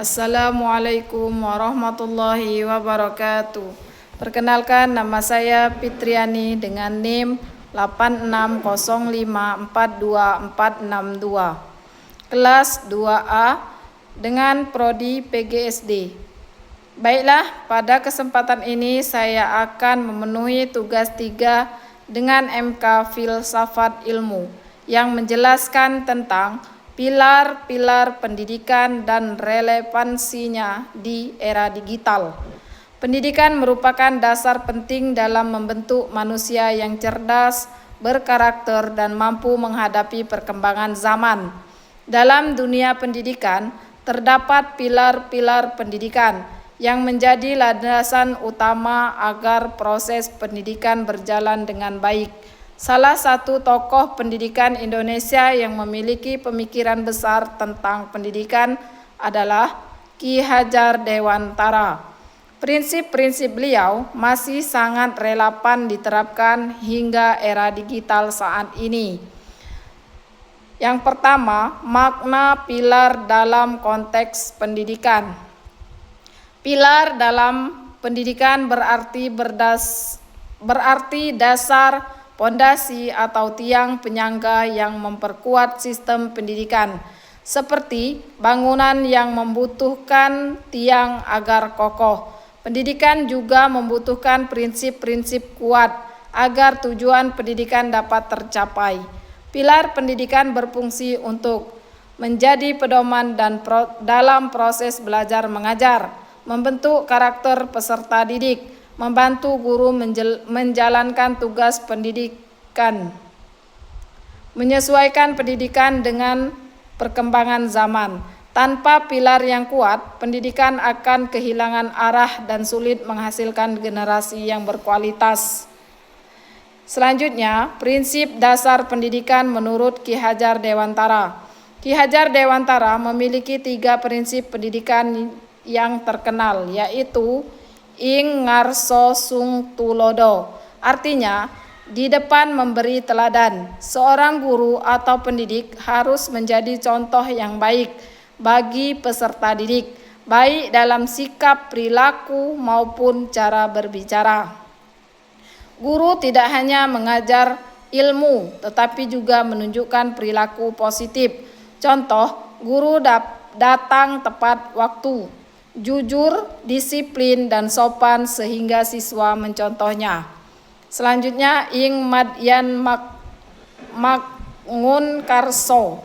Assalamualaikum warahmatullahi wabarakatuh. Perkenalkan, nama saya Fitriani dengan NIM 8605424262. Kelas 2A dengan prodi PGSD. Baiklah, pada kesempatan ini saya akan memenuhi tugas 3 dengan MK Filsafat Ilmu yang menjelaskan tentang pilar-pilar pendidikan dan relevansinya di era digital. Pendidikan merupakan dasar penting dalam membentuk manusia yang cerdas, berkarakter, dan mampu menghadapi perkembangan zaman. Dalam dunia pendidikan, terdapat pilar-pilar pendidikan yang menjadi landasan utama agar proses pendidikan berjalan dengan baik. Salah satu tokoh pendidikan Indonesia yang memiliki pemikiran besar tentang pendidikan adalah Ki Hajar Dewantara. Prinsip-prinsip beliau masih sangat relevan diterapkan hingga era digital saat ini. Yang pertama, makna pilar dalam konteks pendidikan. Pilar dalam pendidikan berarti dasar, pondasi atau tiang penyangga yang memperkuat sistem pendidikan, seperti bangunan yang membutuhkan tiang agar kokoh. Pendidikan juga membutuhkan prinsip-prinsip kuat agar tujuan pendidikan dapat tercapai. Pilar pendidikan berfungsi untuk menjadi pedoman dalam proses belajar mengajar, membentuk karakter peserta didik, membantu guru menjalankan tugas pendidikan, menyesuaikan pendidikan dengan perkembangan zaman. Tanpa pilar yang kuat, pendidikan akan kehilangan arah dan sulit menghasilkan generasi yang berkualitas. Selanjutnya, prinsip dasar pendidikan menurut Ki Hajar Dewantara. Ki Hajar Dewantara memiliki 3 prinsip pendidikan yang terkenal, yaitu Ing Ngarso Sung Tulodo, artinya di depan memberi teladan. Seorang guru atau pendidik harus menjadi contoh yang baik bagi peserta didik, baik dalam sikap, perilaku, maupun cara berbicara. Guru tidak hanya mengajar ilmu, tetapi juga menunjukkan perilaku positif. Contoh, guru datang tepat waktu, jujur, disiplin, dan sopan sehingga siswa mencontohnya. Selanjutnya, Ing Madyan Mangun Karso,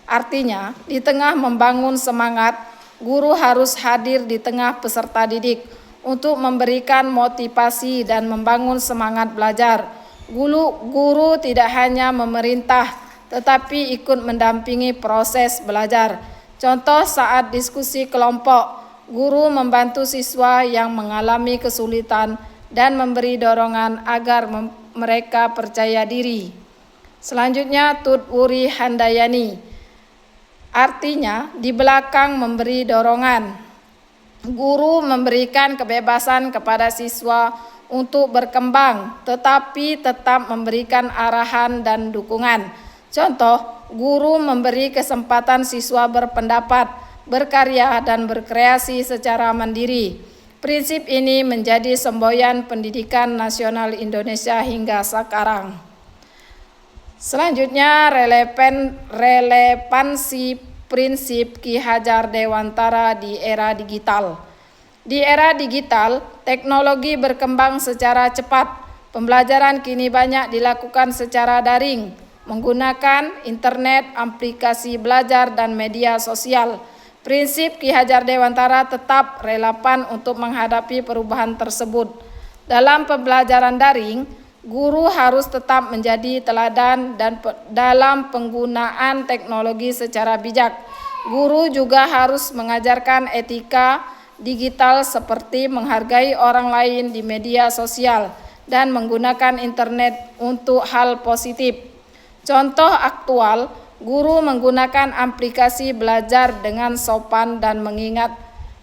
artinya di tengah membangun semangat, guru harus hadir di tengah peserta didik untuk memberikan motivasi dan membangun semangat belajar. Guru tidak hanya memerintah, tetapi ikut mendampingi proses belajar. Contoh saat diskusi kelompok, guru membantu siswa yang mengalami kesulitan dan memberi dorongan agar mereka percaya diri. Selanjutnya, Tut Wuri Handayani, artinya di belakang memberi dorongan. Guru memberikan kebebasan kepada siswa untuk berkembang, tetapi tetap memberikan arahan dan dukungan. Contoh, guru memberi kesempatan siswa berpendapat, berkarya, dan berkreasi secara mandiri. Prinsip ini menjadi semboyan pendidikan nasional Indonesia hingga sekarang. Selanjutnya, relevansi prinsip Ki Hajar Dewantara di era digital. Di era digital, teknologi berkembang secara cepat. Pembelajaran kini banyak dilakukan secara daring, menggunakan internet, aplikasi belajar, dan media sosial. Prinsip Ki Hajar Dewantara tetap relevan untuk menghadapi perubahan tersebut. Dalam pembelajaran daring, guru harus tetap menjadi teladan dan dalam penggunaan teknologi secara bijak. Guru juga harus mengajarkan etika digital seperti menghargai orang lain di media sosial dan menggunakan internet untuk hal positif. Contoh aktual, guru menggunakan aplikasi belajar dengan sopan dan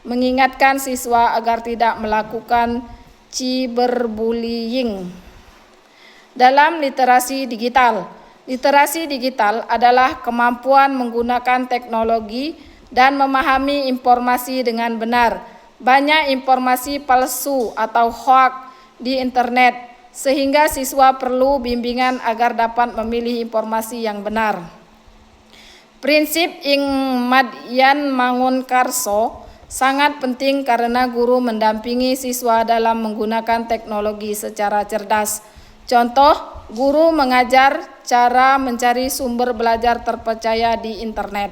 mengingatkan siswa agar tidak melakukan cyberbullying. Dalam literasi digital adalah kemampuan menggunakan teknologi dan memahami informasi dengan benar. Banyak informasi palsu atau hoax di internet, sehingga siswa perlu bimbingan agar dapat memilih informasi yang benar. Prinsip ing madyan mangun karso sangat penting karena guru mendampingi siswa dalam menggunakan teknologi secara cerdas. Contoh, guru mengajar cara mencari sumber belajar terpercaya di internet.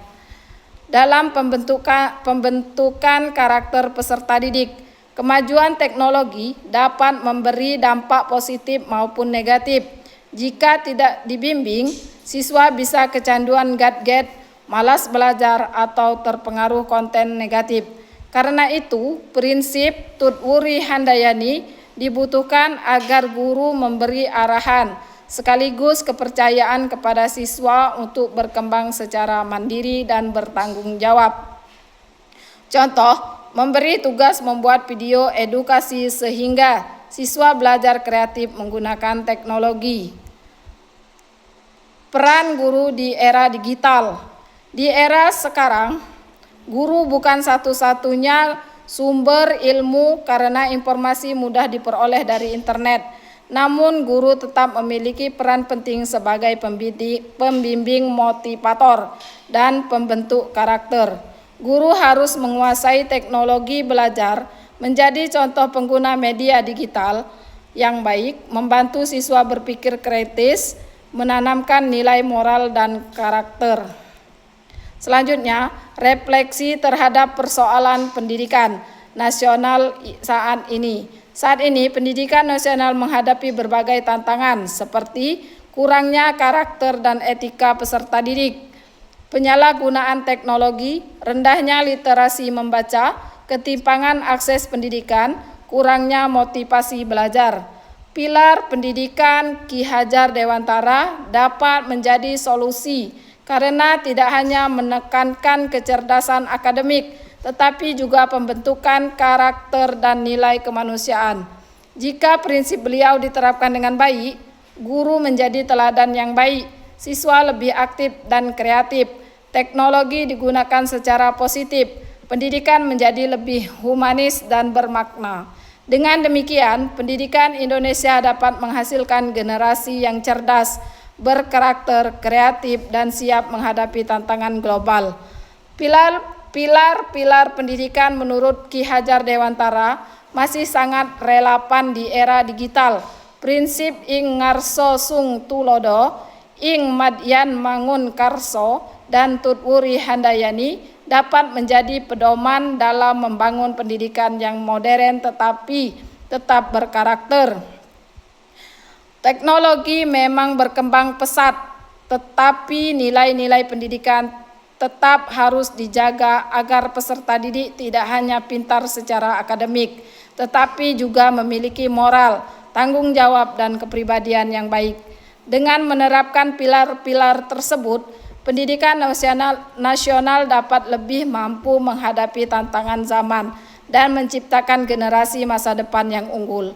Dalam pembentukan karakter peserta didik, kemajuan teknologi dapat memberi dampak positif maupun negatif. Jika tidak dibimbing, siswa bisa kecanduan gadget, malas belajar, atau terpengaruh konten negatif. Karena itu, prinsip Tutwuri Handayani dibutuhkan agar guru memberi arahan sekaligus kepercayaan kepada siswa untuk berkembang secara mandiri dan bertanggung jawab. Contoh, memberi tugas membuat video edukasi sehingga siswa belajar kreatif menggunakan teknologi. Peran guru di era digital. Di era sekarang, guru bukan satu-satunya sumber ilmu karena informasi mudah diperoleh dari internet. Namun guru tetap memiliki peran penting sebagai pembimbing, motivator, dan pembentuk karakter. Guru harus menguasai teknologi belajar, menjadi contoh pengguna media digital yang baik, membantu siswa berpikir kritis, menanamkan nilai moral dan karakter. Selanjutnya, refleksi terhadap persoalan pendidikan nasional saat ini. Saat ini, pendidikan nasional menghadapi berbagai tantangan seperti kurangnya karakter dan etika peserta didik, penyalahgunaan teknologi, rendahnya literasi membaca, ketimpangan akses pendidikan, kurangnya motivasi belajar. Pilar pendidikan Ki Hajar Dewantara dapat menjadi solusi karena tidak hanya menekankan kecerdasan akademik, tetapi juga pembentukan karakter dan nilai kemanusiaan. Jika prinsip beliau diterapkan dengan baik, guru menjadi teladan yang baik, siswa lebih aktif dan kreatif, teknologi digunakan secara positif, pendidikan menjadi lebih humanis dan bermakna. Dengan demikian, pendidikan Indonesia dapat menghasilkan generasi yang cerdas, berkarakter, kreatif, dan siap menghadapi tantangan global. Pilar pendidikan menurut Ki Hajar Dewantara masih sangat relevan di era digital. Prinsip ing ngarso sung tulodo, ing madyan mangun karso, dan Tutwuri Handayani dapat menjadi pedoman dalam membangun pendidikan yang modern tetapi tetap berkarakter. Teknologi memang berkembang pesat, tetapi nilai-nilai pendidikan tetap harus dijaga agar peserta didik tidak hanya pintar secara akademik, tetapi juga memiliki moral, tanggung jawab, dan kepribadian yang baik. Dengan menerapkan pilar-pilar tersebut, pendidikan nasional dapat lebih mampu menghadapi tantangan zaman dan menciptakan generasi masa depan yang unggul.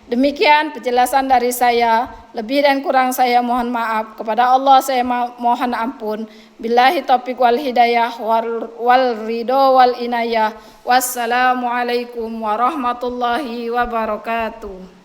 Demikian penjelasan dari saya. Lebih dan kurang saya mohon maaf. Kepada Allah saya mohon ampun. Billahi taufiq wal hidayah wal ridho wal inayah. Wassalamualaikum warahmatullahi wabarakatuh.